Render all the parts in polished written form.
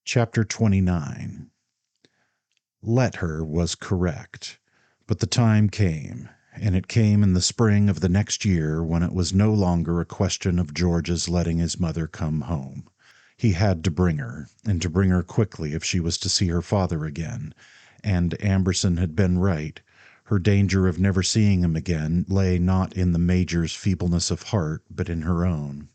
Chapter 29. Let her was correct, but the time came, and it came in the spring of the next year when it was no longer a question of George's letting his mother come home. He had to bring her, and to bring her quickly if she was to see her father again, and Amberson had been right. Her danger of never seeing him again lay not in the Major's feebleness of heart, but in her own.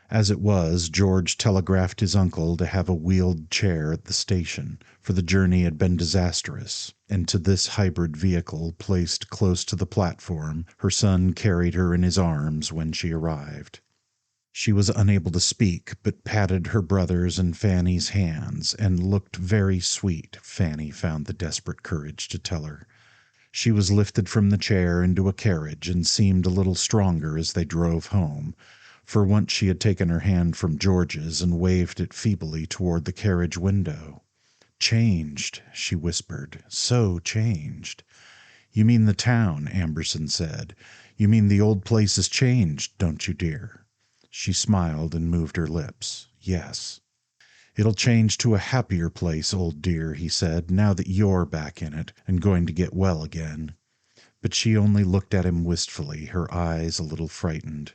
As it was, George telegraphed his uncle to have a wheeled chair at the station, for the journey had been disastrous, and to this hybrid vehicle, placed close to the platform, her son carried her in his arms when she arrived. She was unable to speak, but patted her brother's and Fanny's hands, and looked very sweet, Fanny found the desperate courage to tell her. She was lifted from the chair into a carriage, and seemed a little stronger as they drove home. For once she had taken her hand from George's and waved it feebly toward the carriage window. "Changed," she whispered, "so changed." "You mean the town," Amberson said. "You mean the old place is changed, don't you, dear?" She smiled and moved her lips. "Yes." "It'll change to a happier place, old dear," he said, "now that you're back in it, and going to get well again." But she only looked at him wistfully, her eyes a little frightened.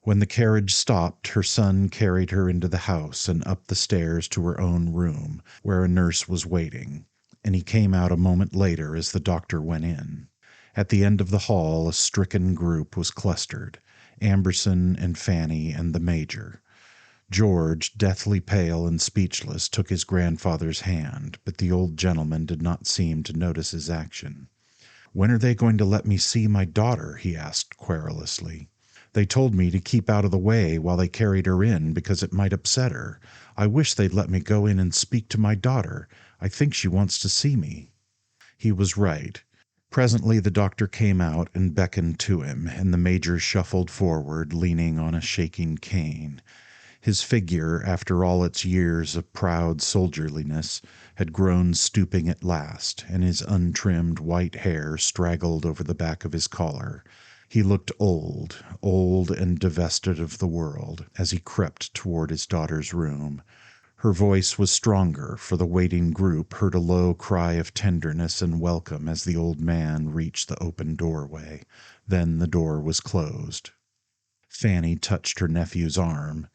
When the carriage stopped, her son carried her into the house and up the stairs to her own room, where a nurse was waiting, and he came out a moment later as the doctor went in. At the end of the hall a stricken group was clustered, Amberson and Fanny and the Major. George, deathly pale and speechless, took his grandfather's hand, but the old gentleman did not seem to notice his action. "When are they going to let me see my daughter?" he asked querulously. "They told me to keep out of the way while they carried her in, because it might upset her. I wish they'd let me go in and speak to my daughter. I think she wants to see me." He was right. Presently the doctor came out and beckoned to him, and the Major shuffled forward, leaning on a shaking cane. His figure, after all its years of proud soldierliness, had grown stooping at last, and his untrimmed white hair straggled over the back of his collar. He looked old, old and divested of the world, as he crept toward his daughter's room. Her voice was stronger, for the waiting group heard a low cry of tenderness and welcome as the old man reached the open doorway. Then the door was closed. Fanny touched her nephew's arm.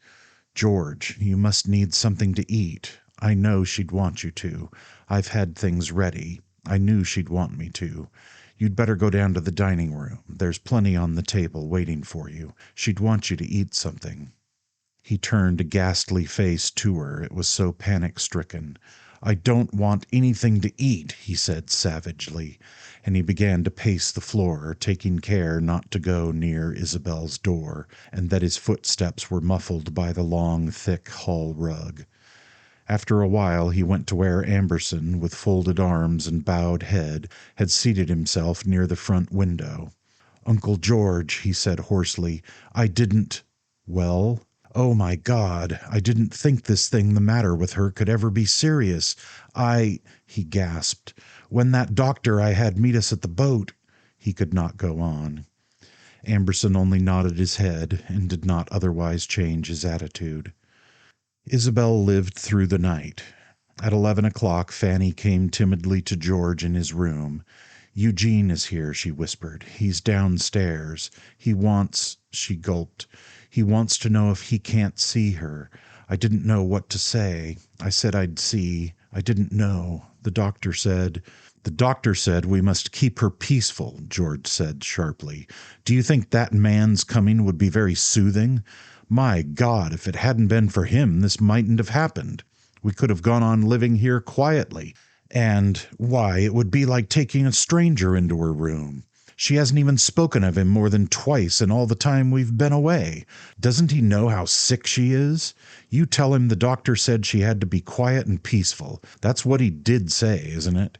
"George, you must need something to eat. I know she'd want you to. I've had things ready. I knew she'd want me to. You'd better go down to the dining room. There's plenty on the table waiting for you. She'd want you to eat something." He turned a ghastly face to her. It was so panic-stricken. "I don't want anything to eat," he said savagely, and he began to pace the floor, taking care not to go near Isabel's door, and that his footsteps were muffled by the long, thick hall rug. After a while he went to where Amberson, with folded arms and bowed head, had seated himself near the front window. "Uncle George," he said hoarsely, "I didn't—" "Well?" "Oh, my God, I didn't think this thing the matter with her could ever be serious. He gasped. "When that doctor I had meet us at the boat—" He could not go on. Amberson only nodded his head, and did not otherwise change his attitude. Isabel lived through the night. At 11 o'clock Fanny came timidly to George in his room. "Eugene is here," she whispered. "He's downstairs. He wants—" She gulped. "He wants to know if he can't see her. I didn't know what to say. I said I'd see. I didn't know. The doctor said—" "The doctor said we must keep her peaceful," George said sharply. "Do you think that man's coming would be very soothing? My God, if it hadn't been for him, this mightn't have happened. We could have gone on living here quietly. And, why, it would be like taking a stranger into her room. She hasn't even spoken of him more than twice in all the time we've been away. Doesn't he know how sick she is? You tell him the doctor said she had to be quiet and peaceful. That's what he did say, isn't it?"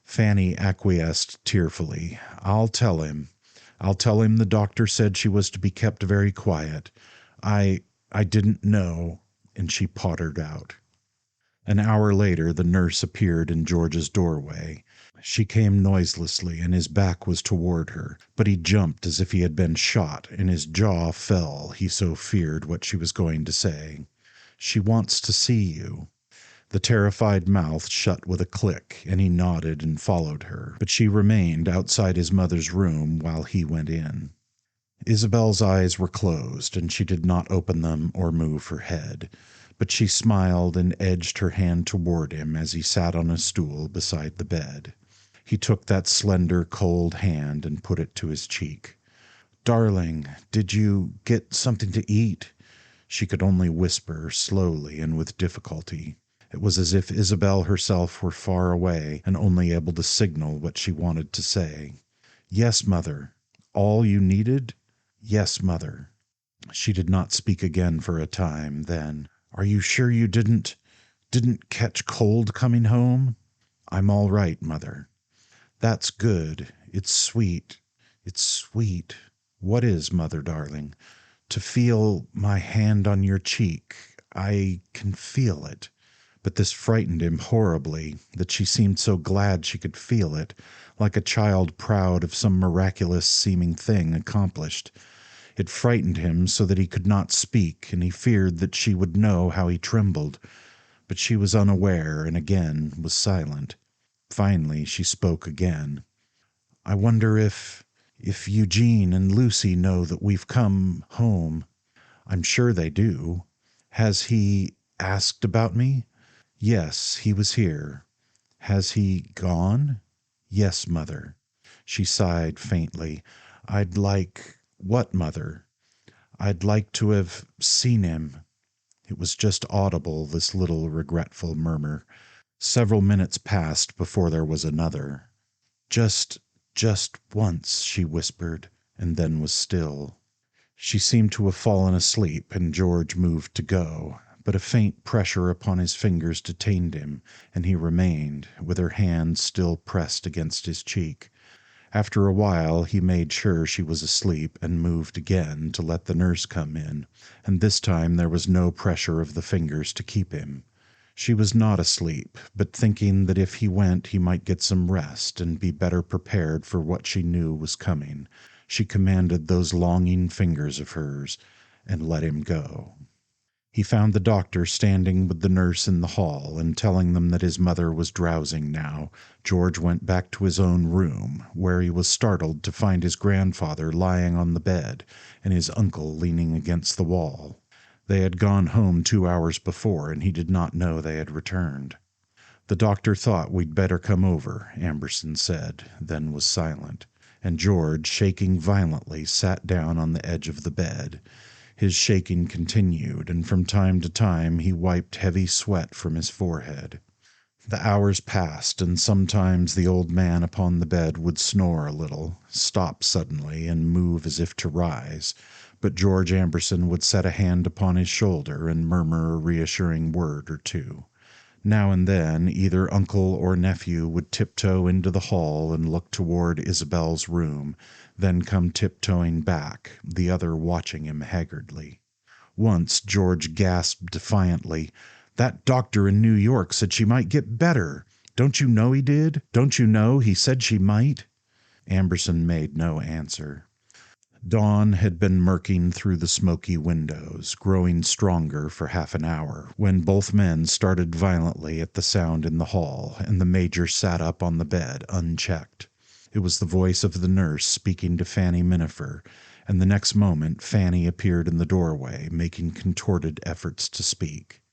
Fanny acquiesced tearfully. I'll tell him the doctor said she was to be kept very quiet. I didn't know," and she pottered out. An hour later the nurse appeared in George's doorway. She came noiselessly, and his back was toward her, but he jumped as if he had been shot, and his jaw fell, he so feared what she was going to say. "She wants to see you." The terrified mouth shut with a click, and he nodded and followed her, but she remained outside his mother's room while he went in. Isabel's eyes were closed, and she did not open them or move her head, but she smiled and edged her hand toward him as he sat on a stool beside the bed. He took that slender, cold hand and put it to his cheek. "Darling, did you get something to eat?" She could only whisper, slowly and with difficulty. It was as if Isabel herself were far away and only able to signal what she wanted to say. "Yes, mother." "All you needed?" "Yes, mother." She did not speak again for a time. Then, "Are you sure you didn't catch cold coming home?" "I'm all right, mother." "That's good. It's sweet. It's sweet." "What is, mother darling?" "To feel my hand on your cheek. I can feel it." But this frightened him horribly, that she seemed so glad she could feel it, like a child proud of some miraculous seeming thing accomplished. It frightened him so that he could not speak, and he feared that she would know how he trembled. But she was unaware, and again was silent. Finally she spoke again. "I wonder if Eugene and Lucy know that we've come home." "I'm sure they do." "Has he asked about me?" "Yes, he was here." "Has he gone?" "Yes, mother." She sighed faintly. "I'd like—" "What, mother?" "I'd like to have seen him." It was just audible, this little regretful murmur. Several minutes passed before there was another. Just once," she whispered, and then was still. She seemed to have fallen asleep, and George moved to go, but a faint pressure upon his fingers detained him, and he remained, with her hand still pressed against his cheek. After a while he made sure she was asleep, and moved again to let the nurse come in, and this time there was no pressure of the fingers to keep him. She was not asleep, but thinking that if he went he might get some rest and be better prepared for what she knew was coming, she commanded those longing fingers of hers, and let him go. He found the doctor standing with the nurse in the hall, and telling them that his mother was drowsing now, George went back to his own room, where he was startled to find his grandfather lying on the bed, and his uncle leaning against the wall. They had gone home 2 hours before, and he did not know they had returned. "The doctor thought we'd better come over," Amberson said, then was silent, and George, shaking violently, sat down on the edge of the bed. His shaking continued, and from time to time he wiped heavy sweat from his forehead. The hours passed, and sometimes the old man upon the bed would snore a little, stop suddenly, and move as if to rise, but George Amberson would set a hand upon his shoulder and murmur a reassuring word or two. Now and then either uncle or nephew would tiptoe into the hall and look toward Isabel's room, then come tiptoeing back, the other watching him haggardly. Once George gasped defiantly, "That doctor in New York said she might get better. Don't you know he did? Don't you know he said she might?" Amberson made no answer. Dawn had been murking through the smoky windows, growing stronger for half an hour, when both men started violently at the sound in the hall, and the major sat up on the bed unchecked. It was the voice of the nurse speaking to Fanny Minifer, and the next moment Fanny appeared in the doorway, making contorted efforts to speak.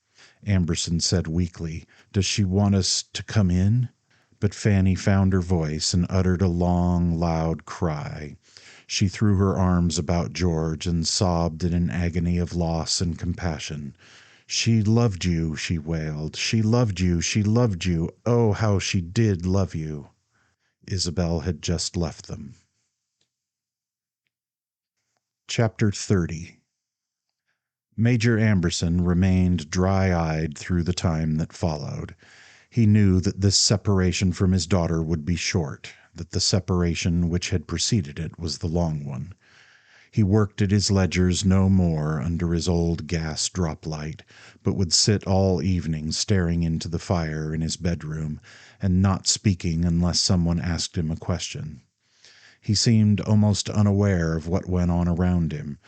Amberson said weakly, "Does she want us to come in?" But Fanny found her voice and uttered a long, loud cry. She threw her arms about George and sobbed in an agony of loss and compassion. "She loved you," she wailed. "She loved you. She loved you. Oh, how she did love you." Isabel had just left them. Chapter 30. Major Amberson remained dry-eyed through the time that followed. He knew that this separation from his daughter would be short, that the separation which had preceded it was the long one. He worked at his ledgers no more under his old gas drop-light, but would sit all evening staring into the fire in his bedroom, and not speaking unless someone asked him a question. He seemed almost unaware of what went on around him,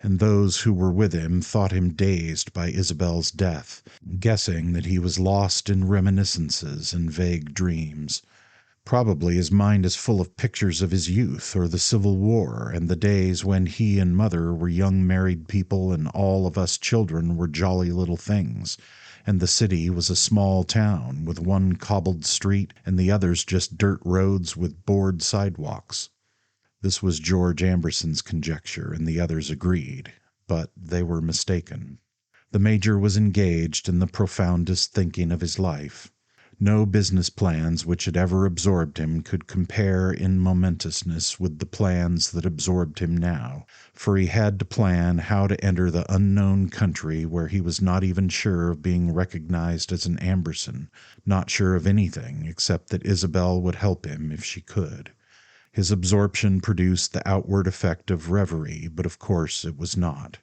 and those who were with him thought him dazed by Isabel's death, guessing that he was lost in reminiscences and vague dreams. Probably his mind is full of pictures of his youth or the Civil War and the days when he and Mother were young married people and all of us children were jolly little things, and the city was a small town with one cobbled street and the others just dirt roads with board sidewalks. This was George Amberson's conjecture, and the others agreed, but they were mistaken. The Major was engaged in the profoundest thinking of his life. No business plans which had ever absorbed him could compare in momentousness with the plans that absorbed him now, for he had to plan how to enter the unknown country where he was not even sure of being recognized as an Amberson, not sure of anything except that Isabel would help him if she could. His absorption produced the outward effect of reverie, but of course it was not.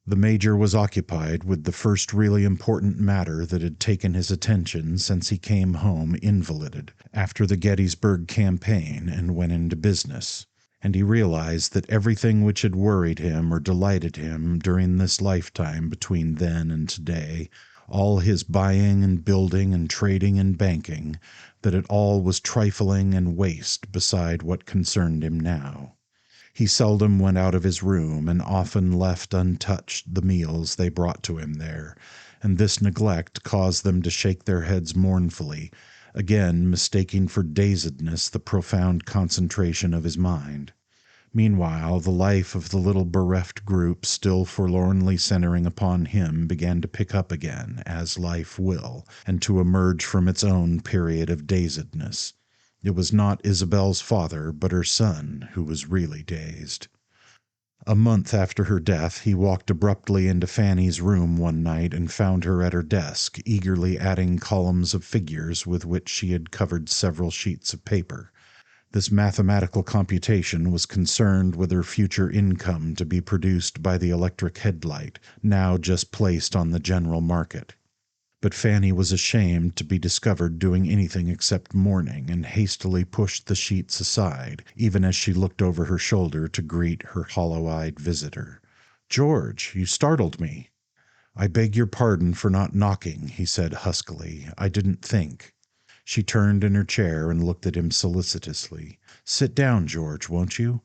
The Major was occupied with the first really important matter that had taken his attention since he came home invalided after the Gettysburg campaign and went into business, and he realized that everything which had worried him or delighted him during this lifetime between then and today, all his buying and building and trading and banking, that it all was trifling and waste beside what concerned him now. He seldom went out of his room and often left untouched the meals they brought to him there, and this neglect caused them to shake their heads mournfully, again mistaking for dazedness the profound concentration of his mind. Meanwhile, the life of the little bereft group still forlornly centering upon him began to pick up again, as life will, and to emerge from its own period of dazedness. It was not Isabel's father, but her son, who was really dazed. A month after her death, he walked abruptly into Fanny's room one night and found her at her desk, eagerly adding columns of figures with which she had covered several sheets of paper. This mathematical computation was concerned with her future income to be produced by the electric headlight, now just placed on the general market. But Fanny was ashamed to be discovered doing anything except mourning, and hastily pushed the sheets aside, even as she looked over her shoulder to greet her hollow-eyed visitor. "George, you startled me." "I beg your pardon for not knocking," he said huskily. "I didn't think." She turned in her chair and looked at him solicitously. "Sit down, George, won't you?"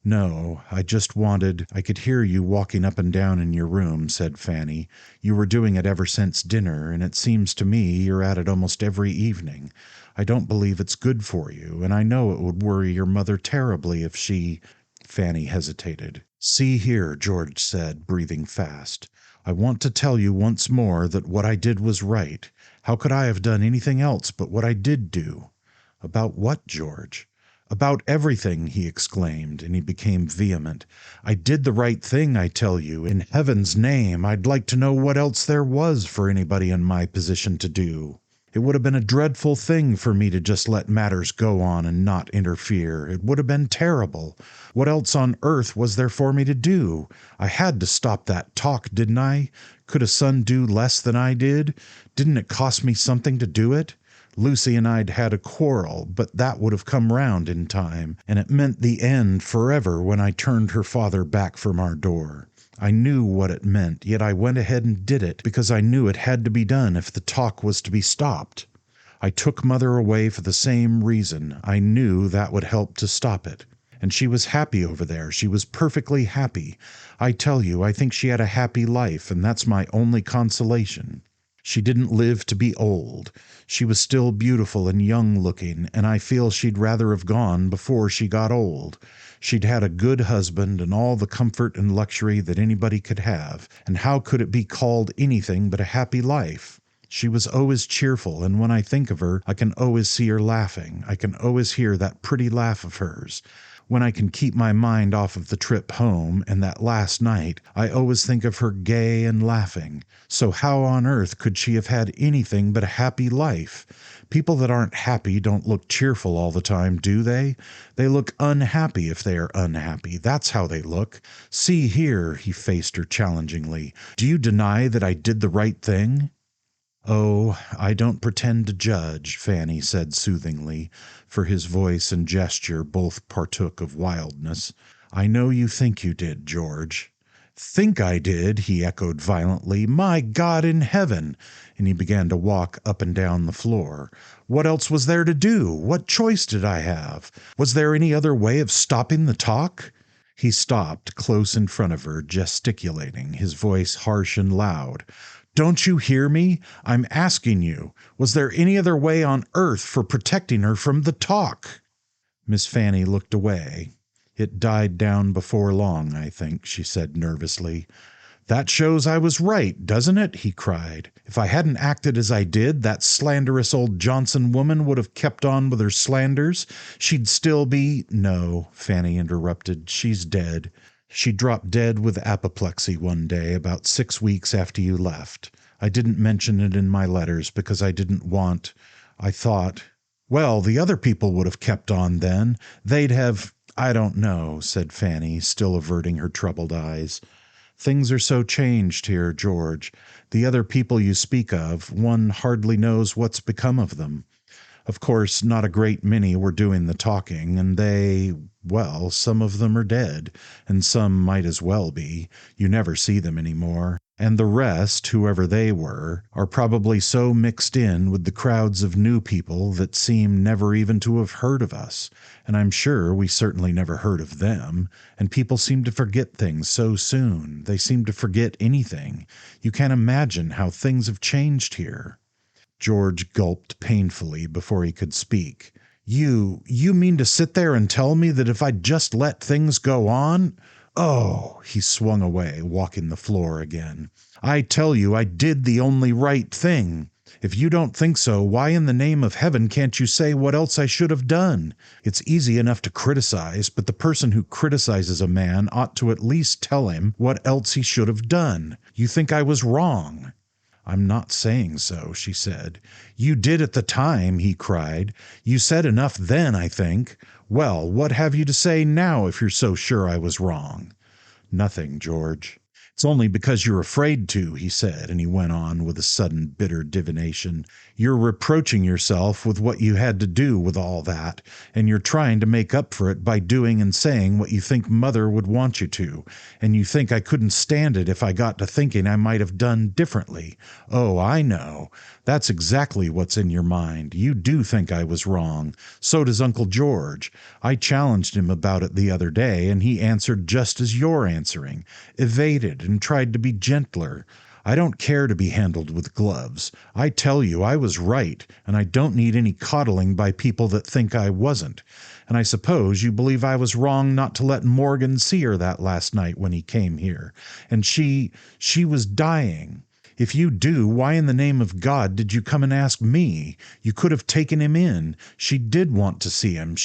"No, I just wanted—" "I could hear you walking up and down in your room," said Fanny. "You were doing it ever since dinner, and it seems to me you're at it almost every evening. I don't believe it's good for you, and I know it would worry your mother terribly if she—" Fanny hesitated. "See here," George said, breathing fast. "I want to tell you once more that what I did was right. How could I have done anything else but what I did do?" "About what, George?" "About everything," he exclaimed, and he became vehement. "I did the right thing, I tell you. In heaven's name, I'd like to know what else there was for anybody in my position to do. It would have been a dreadful thing for me to just let matters go on and not interfere. It would have been terrible. What else on earth was there for me to do? I had to stop that talk, didn't I? Could a son do less than I did? Didn't it cost me something to do it? Lucy and I'd had a quarrel, but that would have come round in time, and it meant the end forever when I turned her father back from our door. I knew what it meant, yet I went ahead and did it because I knew it had to be done if the talk was to be stopped. I took Mother away for the same reason. I knew that would help to stop it. And she was happy over there. She was perfectly happy. I tell you, I think she had a happy life, and that's my only consolation. She didn't live to be old. She was still beautiful and young-looking, and I feel she'd rather have gone before she got old. She'd had a good husband and all the comfort and luxury that anybody could have, and how could it be called anything but a happy life? She was always cheerful, and when I think of her, I can always see her laughing. I can always hear that pretty laugh of hers. When I can keep my mind off of the trip home and that last night, I always think of her gay and laughing. So how on earth could she have had anything but a happy life? People that aren't happy don't look cheerful all the time, do they? They look unhappy if they are unhappy. That's how they look. See here, he faced her challengingly. Do you deny that I did the right thing? "Oh, I don't pretend to judge," Fanny said soothingly, for his voice and gesture both partook of wildness. "I know you think you did, George." Think I did, he echoed violently. My God in heaven! And he began to walk up and down the floor. What else was there to do? What choice did I have? Was there any other way of stopping the talk? He stopped close in front of her, gesticulating, his voice harsh and loud. Don't you hear me? I'm asking you, was there any other way on earth for protecting her from the talk? Miss Fanny looked away. It died down before long, I think, she said nervously. That shows I was right, doesn't it? He cried. If I hadn't acted as I did, that slanderous old Johnson woman would have kept on with her slanders. She'd still be— No, Fanny interrupted. She's dead. She dropped dead with apoplexy one day about 6 weeks after you left. I didn't mention it in my letters because I didn't want— I thought— Well, the other people would have kept on then. They'd have— I don't know, said Fanny, still averting her troubled eyes. Things are so changed here, George. The other people you speak of, one hardly knows what's become of them. Of course, not a great many were doing the talking, and well, some of them are dead, and some might as well be. You never see them any more. And the rest, whoever they were, are probably so mixed in with the crowds of new people that seem never even to have heard of us. And I'm sure we certainly never heard of them. And people seem to forget things so soon. They seem to forget anything. You can't imagine how things have changed here. George gulped painfully before he could speak. You mean to sit there and tell me that if I'd just let things go on— Oh, he swung away, walking the floor again. I tell you, I did the only right thing. If you don't think so, why in the name of heaven can't you say what else I should have done? It's easy enough to criticize, but the person who criticizes a man ought to at least tell him what else he should have done. You think I was wrong. I'm not saying so, she said. You did at the time, he cried. You said enough then, I think. Well, what have you to say now if you're so sure I was wrong? Nothing, George. It's only because you're afraid to, he said, and he went on with a sudden bitter divination. You're reproaching yourself with what you had to do with all that, and you're trying to make up for it by doing and saying what you think Mother would want you to, and you think I couldn't stand it if I got to thinking I might have done differently. Oh, I know. That's exactly what's in your mind. You do think I was wrong. So does Uncle George. I challenged him about it the other day, and he answered just as you're answering, evaded and tried to be gentler. I don't care to be handled with gloves. I tell you I was right, and I don't need any coddling by people that think I wasn't. And I suppose you believe I was wrong not to let Morgan see her that last night when he came here. And she was dying. If you do, why in the name of God did you come and ask me? You could have taken him in. She did want to see him.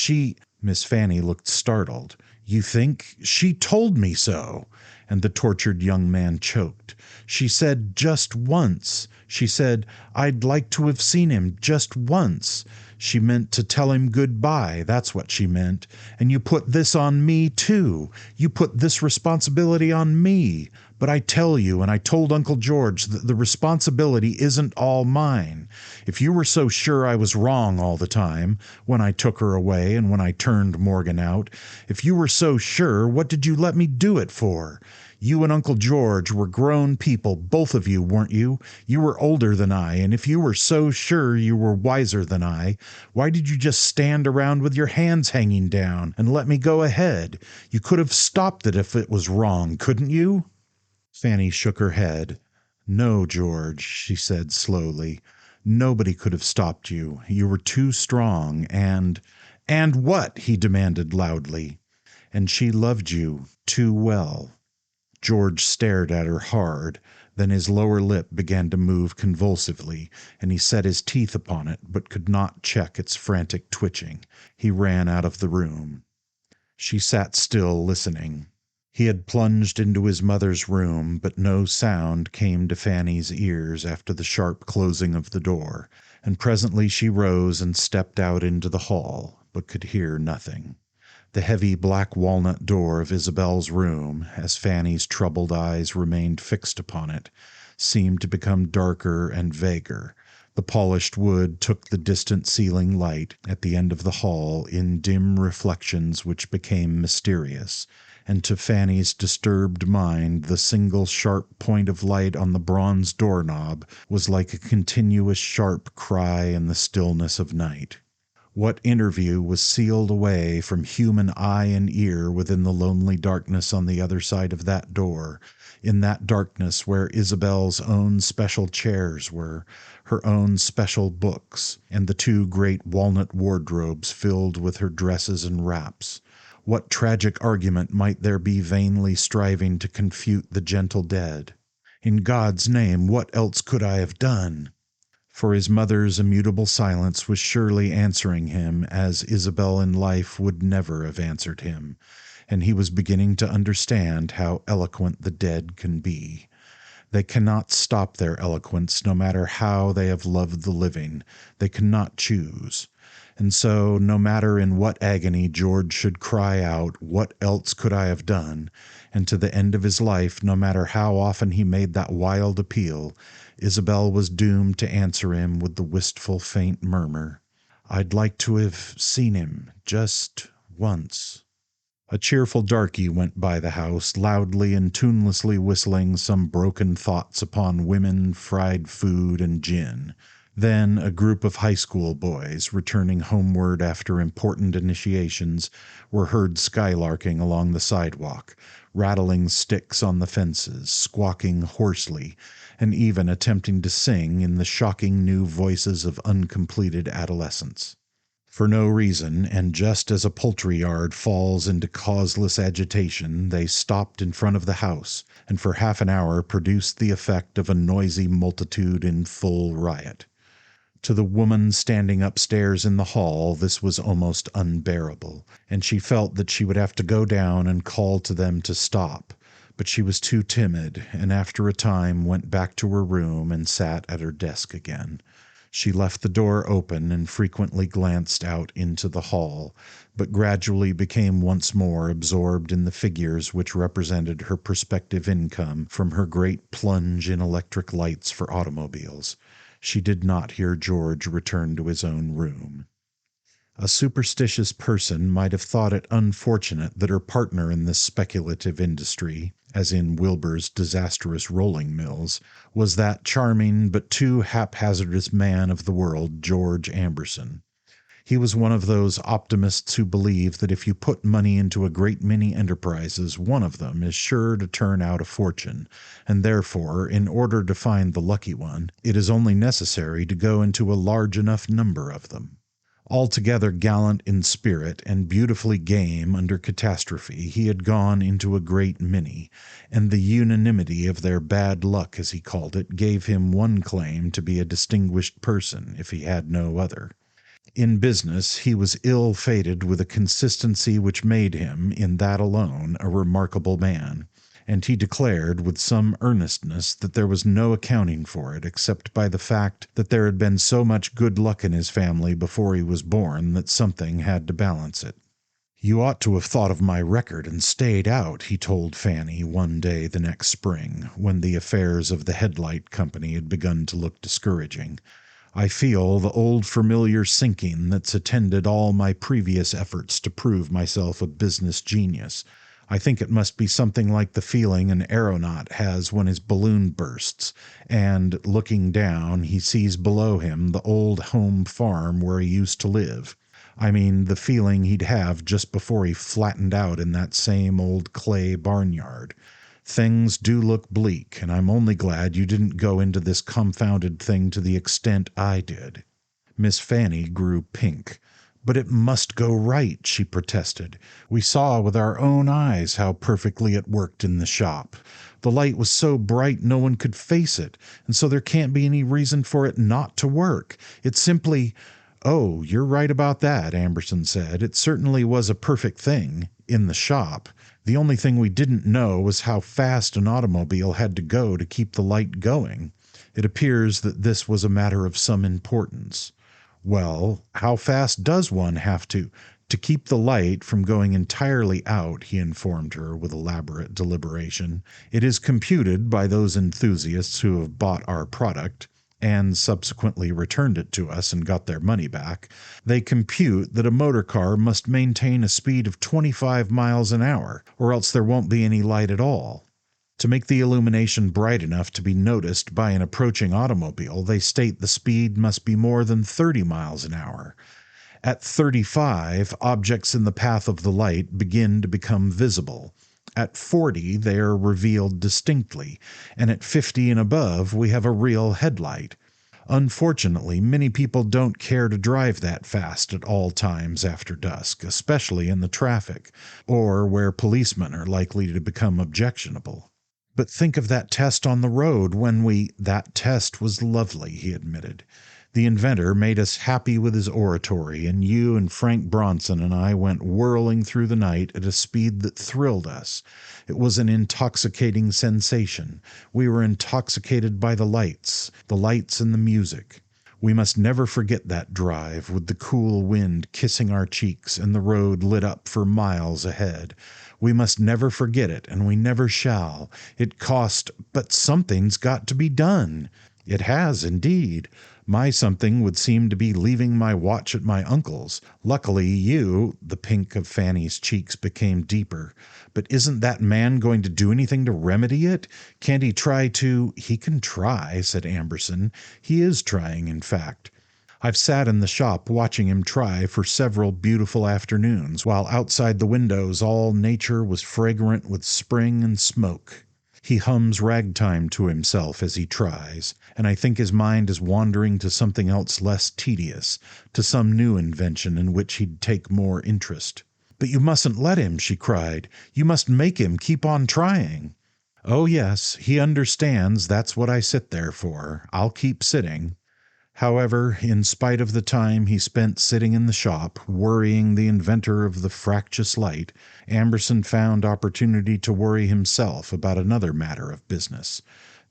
Miss Fanny looked startled. You think? She told me so. And the tortured young man choked. She said just once. She said, I'd like to have seen him just once. She meant to tell him goodbye, that's what she meant. And you put this on me, too. You put this responsibility on me. But I tell you, and I told Uncle George, that the responsibility isn't all mine. If you were so sure I was wrong all the time, when I took her away and when I turned Morgan out, if you were so sure, what did you let me do it for? You and Uncle George were grown people, both of you, weren't you? You were older than I, and if you were so sure you were wiser than I, why did you just stand around with your hands hanging down and let me go ahead? You could have stopped it if it was wrong, couldn't you? Fanny shook her head. No, George, she said slowly. Nobody could have stopped you. You were too strong, and— And what? He demanded loudly. And she loved you too well. George stared at her hard. Then his lower lip began to move convulsively, and he set his teeth upon it, but could not check its frantic twitching. He ran out of the room. She sat still, listening. He had plunged into his mother's room, but no sound came to Fanny's ears after the sharp closing of the door, and presently she rose and stepped out into the hall, but could hear nothing. The heavy black walnut door of Isabel's room, as Fanny's troubled eyes remained fixed upon it, seemed to become darker and vaguer. The polished wood took the distant ceiling light at the end of the hall in dim reflections which became mysterious, and to Fanny's disturbed mind the single sharp point of light on the bronze doorknob was like a continuous sharp cry in the stillness of night. What interview was sealed away from human eye and ear within the lonely darkness on the other side of that door, in that darkness where Isabel's own special chairs were, her own special books, and the two great walnut wardrobes filled with her dresses and wraps? What tragic argument might there be vainly striving to confute the gentle dead? In God's name, what else could I have done? For his mother's immutable silence was surely answering him as Isabel in life would never have answered him, and he was beginning to understand how eloquent the dead can be. They cannot stop their eloquence, no matter how they have loved the living. They cannot choose. And so, no matter in what agony George should cry out, "What else could I have done?" and to the end of his life, no matter how often he made that wild appeal, Isabel was doomed to answer him with the wistful, faint murmur, "I'd like to have seen him just once." A cheerful darky went by the house, loudly and tunelessly whistling some broken thoughts upon women, fried food, and gin. Then a group of high school boys, returning homeward after important initiations, were heard skylarking along the sidewalk, rattling sticks on the fences, squawking hoarsely, and even attempting to sing in the shocking new voices of uncompleted adolescence. For no reason, and just as a poultry yard falls into causeless agitation, they stopped in front of the house, and for half an hour produced the effect of a noisy multitude in full riot. To the woman standing upstairs in the hall this was almost unbearable, and she felt that she would have to go down and call to them to stop, but she was too timid, and after a time went back to her room and sat at her desk again. She left the door open and frequently glanced out into the hall, but gradually became once more absorbed in the figures which represented her prospective income from her great plunge in electric lights for automobiles. She did not hear George return to his own room. A superstitious person might have thought it unfortunate that her partner in this speculative industry, as in Wilbur's disastrous rolling mills, was that charming but too haphazardous man of the world, George Amberson. He was one of those optimists who believe that if you put money into a great many enterprises, one of them is sure to turn out a fortune, and therefore, in order to find the lucky one, it is only necessary to go into a large enough number of them. Altogether gallant in spirit and beautifully game under catastrophe, he had gone into a great many, and the unanimity of their bad luck, as he called it, gave him one claim to be a distinguished person, if he had no other. In business he was ill-fated with a consistency which made him, in that alone, a remarkable man, and he declared with some earnestness that there was no accounting for it except by the fact that there had been so much good luck in his family before he was born that something had to balance it. "You ought to have thought of my record and stayed out," he told Fanny one day the next spring, when the affairs of the headlight company had begun to look discouraging. "I feel the old familiar sinking that's attended all my previous efforts to prove myself a business genius. I think it must be something like the feeling an aeronaut has when his balloon bursts, and, looking down, he sees below him the old home farm where he used to live. I mean, the feeling he'd have just before he flattened out in that same old clay barnyard. Things do look bleak, and I'm only glad you didn't go into this confounded thing to the extent I did." Miss Fanny grew pink. "But it must go right," she protested. "We saw with our own eyes how perfectly it worked in the shop. The light was so bright no one could face it, and so there can't be any reason for it not to work. It's simply—" "Oh, you're right about that," Amberson said. "It certainly was a perfect thing, in the shop. The only thing we didn't know was how fast an automobile had to go to keep the light going. It appears that this was a matter of some importance." "Well, how fast does one have to keep the light from going entirely out?" he informed her with elaborate deliberation. "It is computed by those enthusiasts who have bought our product and subsequently returned it to us and got their money back, they compute that a motor car must maintain a speed of 25 miles an hour, or else there won't be any light at all. To make the illumination bright enough to be noticed by an approaching automobile, they state the speed must be more than 30 miles an hour. At 35, objects in the path of the light begin to become visible. At 40, they are revealed distinctly, and at 50 and above, we have a real headlight. Unfortunately, many people don't care to drive that fast at all times after dusk, especially in the traffic, or where policemen are likely to become objectionable. But think of that test on the road That test was lovely, he admitted. The inventor made us happy with his oratory, and you and Frank Bronson and I went whirling through the night at a speed that thrilled us. It was an intoxicating sensation. We were intoxicated by the lights and the music. We must never forget that drive, with the cool wind kissing our cheeks and the road lit up for miles ahead. We must never forget it, and we never shall. It cost, but something's got to be done. It has, indeed. My something would seem to be leaving my watch at my uncle's. Luckily, the pink of Fanny's cheeks became deeper. But isn't that man going to do anything to remedy it? Can't he try to— He can try, said Amberson. He is trying, in fact. I've sat in the shop watching him try for several beautiful afternoons, while outside the windows all nature was fragrant with spring and smoke. He hums ragtime to himself as he tries, and I think his mind is wandering to something else less tedious, to some new invention in which he'd take more interest. "But you mustn't let him," she cried. "You must make him keep on trying." "Oh, yes, he understands that's what I sit there for. I'll keep sitting." However, in spite of the time he spent sitting in the shop, worrying the inventor of the fractious light, Amberson found opportunity to worry himself about another matter of business.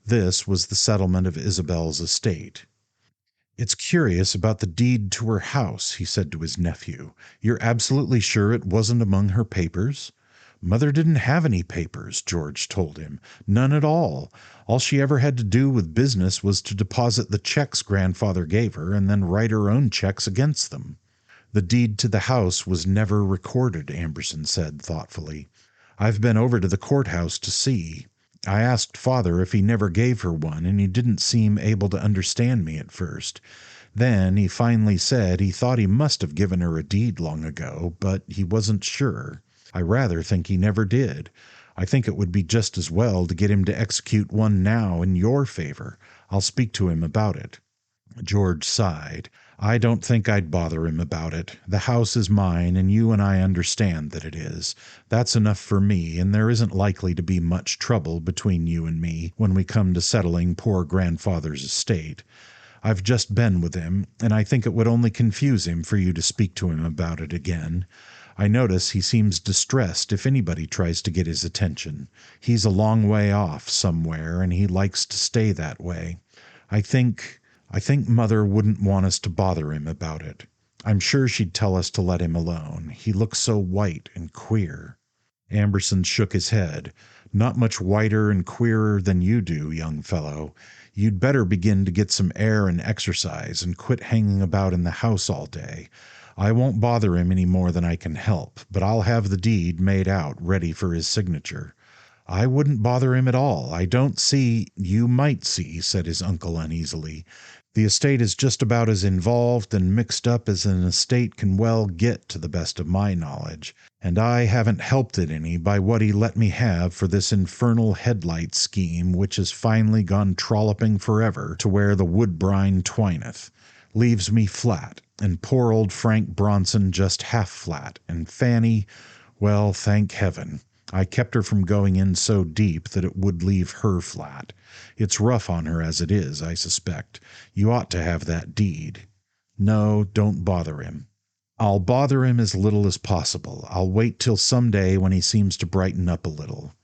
This was the settlement of Isabel's estate. "It's curious about the deed to her house," he said to his nephew. "You're absolutely sure it wasn't among her papers?" "Mother didn't have any papers," George told him. "None at all. All she ever had to do with business was to deposit the checks grandfather gave her and then write her own checks against them." "The deed to the house was never recorded," Amberson said thoughtfully. "I've been over to the courthouse to see. I asked father if he never gave her one, and he didn't seem able to understand me at first. Then he finally said he thought he must have given her a deed long ago, but he wasn't sure. I rather think he never did. I think it would be just as well to get him to execute one now in your favor. I'll speak to him about it." George sighed. "I don't think I'd bother him about it. The house is mine, and you and I understand that it is. That's enough for me, and there isn't likely to be much trouble between you and me when we come to settling poor grandfather's estate. I've just been with him, and I think it would only confuse him for you to speak to him about it again. I notice he seems distressed if anybody tries to get his attention. He's a long way off somewhere, and he likes to stay that way. I think Mother wouldn't want us to bother him about it. I'm sure she'd tell us to let him alone. He looks so white and queer." Amberson shook his head. "Not much whiter and queerer than you do, young fellow. You'd better begin to get some air and exercise and quit hanging about in the house all day. I won't bother him any more than I can help, but I'll have the deed made out ready for his signature." "I wouldn't bother him at all. I don't see—" "You might see," said his uncle uneasily. "The estate is just about as involved and mixed up as an estate can well get to the best of my knowledge, and I haven't helped it any by what he let me have for this infernal headlight scheme which has finally gone trolloping forever to where the woodbine twineth. Leaves me flat, and poor old Frank Bronson just half flat, and Fanny, well, thank heaven. I kept her from going in so deep that it would leave her flat. It's rough on her as it is, I suspect. You ought to have that deed." "No, don't bother him." "I'll bother him as little as possible. I'll wait till some day when he seems to brighten up a little."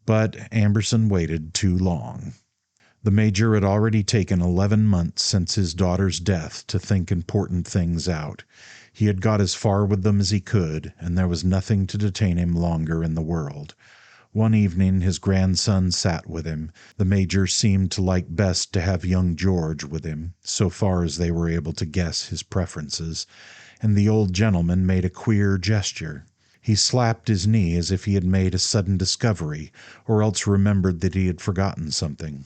But Amberson waited too long. The Major had already taken 11 months since his daughter's death to think important things out. He had got as far with them as he could, and there was nothing to detain him longer in the world. One evening his grandson sat with him. The major seemed to like best to have young George with him, so far as they were able to guess his preferences, and the old gentleman made a queer gesture. He slapped his knee as if he had made a sudden discovery, or else remembered that he had forgotten something.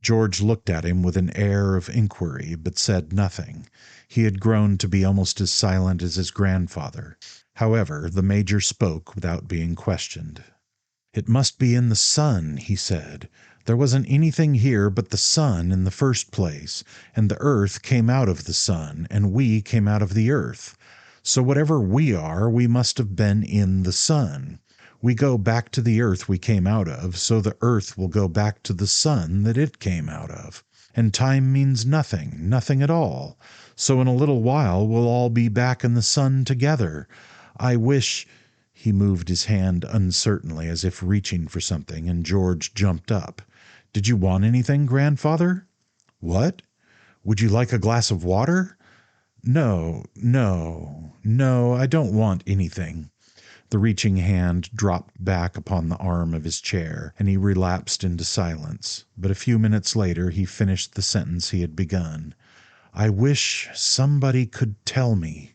George looked at him with an air of inquiry, but said nothing. He had grown to be almost as silent as his grandfather. However, the major spoke without being questioned. "It must be in the sun," he said. "There wasn't anything here but the sun in the first place, and the earth came out of the sun, and we came out of the earth. So whatever we are, we must have been in the sun. We go back to the earth we came out of, so the earth will go back to the sun that it came out of. And time means nothing, nothing at all. So in a little while we'll all be back in the sun together. I wish—" He moved his hand uncertainly as if reaching for something, and George jumped up. "Did you want anything, grandfather?" "What? Would you like a glass of water?" "No, I don't want anything." The reaching hand dropped back upon the arm of his chair, and he relapsed into silence. But a few minutes later he finished the sentence he had begun. "I wish somebody could tell me."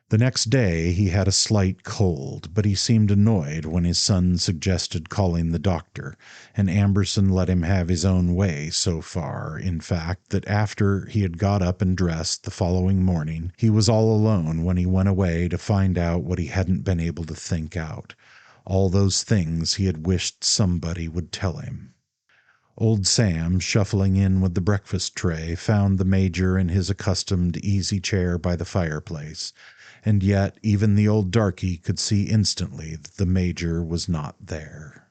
The next day he had a slight cold, but he seemed annoyed when his son suggested calling the doctor, and Amberson let him have his own way so far, in fact, that after he had got up and dressed the following morning, he was all alone when he went away to find out what he hadn't been able to think out, all those things he had wished somebody would tell him. Old Sam, shuffling in with the breakfast tray, found the major in his accustomed easy chair by the fireplace, and yet even the old darky could see instantly that the major was not there.